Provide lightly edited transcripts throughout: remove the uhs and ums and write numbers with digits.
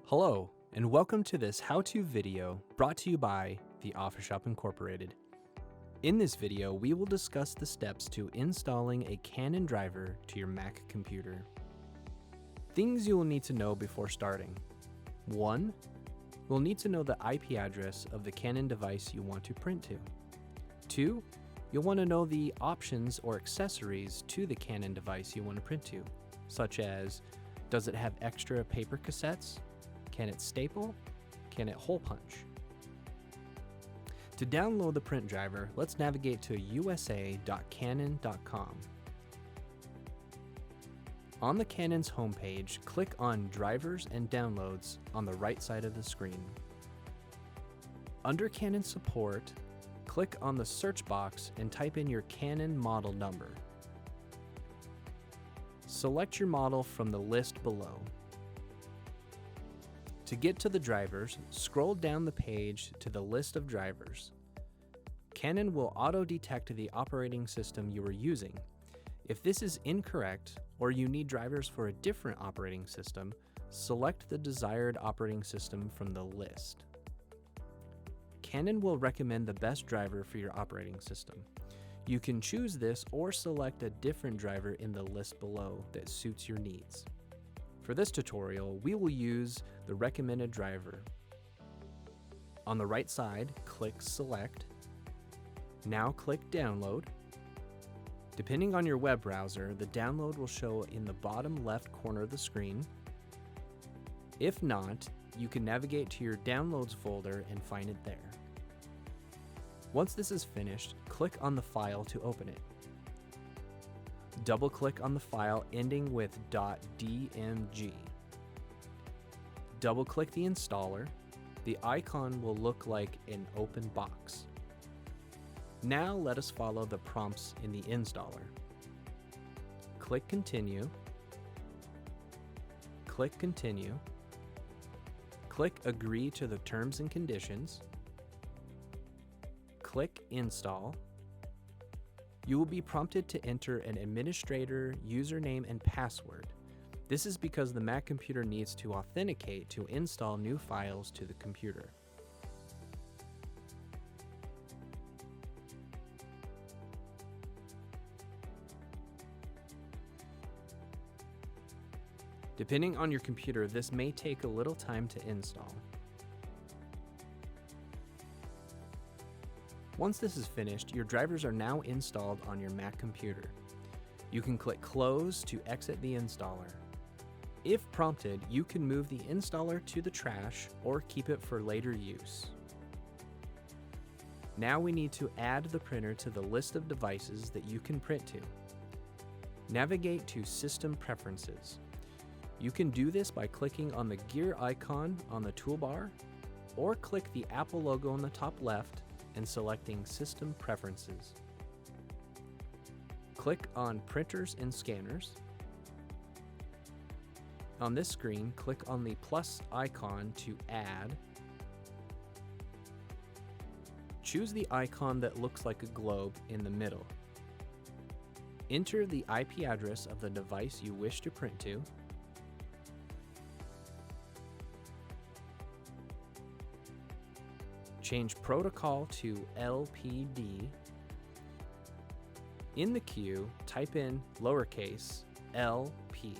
Hello, and welcome to this how-to video brought to you by the Office Shop Incorporated. In this video, we will discuss the steps to installing a Canon driver to your Mac computer. Things you will need to know before starting. 1. We'll need to know the IP address of the Canon device you want to print to. 2. You'll want to know the options or accessories to the Canon device you want to print to, such as, does it have extra paper cassettes? Can it staple? Can it hole punch? To download the print driver, let's navigate to usa.canon.com. On the Canon's homepage, click on Drivers and Downloads on the right side of the screen. Under Canon Support, click on the search box and type in your Canon model number. Select your model from the list below. To get to the drivers, scroll down the page to the list of drivers. Canon will auto-detect the operating system you are using. If this is incorrect, or you need drivers for a different operating system, select the desired operating system from the list. Canon will recommend the best driver for your operating system. You can choose this or select a different driver in the list below that suits your needs. For this tutorial, we will use the recommended driver. On the right side, click Select. Now click Download. Depending on your web browser, the download will show in the bottom left corner of the screen. If not, you can navigate to your Downloads folder and find it there. Once this is finished, click on the file to open it. Double-click on the file ending with .dmg. Double-click the installer. The icon will look like an open box. Now let us follow the prompts in the installer. Click Continue. Click Continue. Click Agree to the terms and conditions. Click Install. You will be prompted to enter an administrator username and password. This is because the Mac computer needs to authenticate to install new files to the computer. Depending on your computer, this may take a little time to install. Once this is finished, your drivers are now installed on your Mac computer. You can click Close to exit the installer. If prompted, you can move the installer to the trash or keep it for later use. Now we need to add the printer to the list of devices that you can print to. Navigate to System Preferences. You can do this by clicking on the gear icon on the toolbar, or click the Apple logo on the top left and selecting System Preferences. Click on Printers and Scanners. On this screen, click on the plus icon to add. Choose the icon that looks like a globe in the middle. Enter the IP address of the device you wish to print to. Change protocol to LPD. In the queue, type in lowercase LP.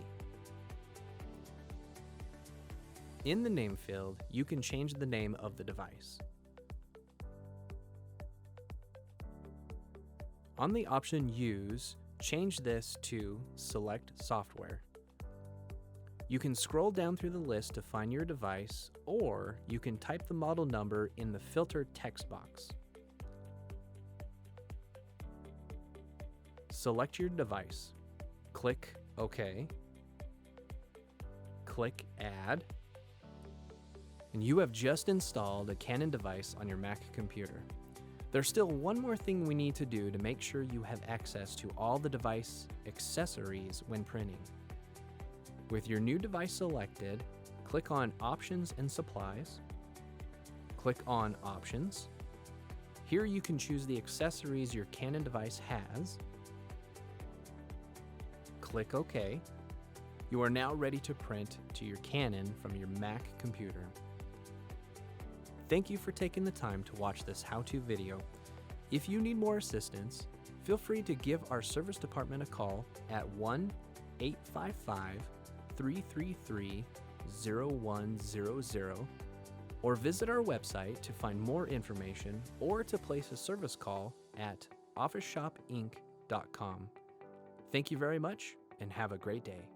In the name field, you can change the name of the device. On the option Use, change this to Select Software. You can scroll down through the list to find your device, or you can type the model number in the filter text box. Select your device. Click OK. Click Add. And you have just installed a Canon device on your Mac computer. There's still one more thing we need to do to make sure you have access to all the device accessories when printing. With your new device selected, click on Options and Supplies. Click on Options. Here you can choose the accessories your Canon device has. Click OK. You are now ready to print to your Canon from your Mac computer. Thank you for taking the time to watch this how-to video. If you need more assistance, feel free to give our service department a call at 1-855-333-0100 or visit our website to find more information or to place a service call at officeshopinc.com. Thank you very much and have a great day.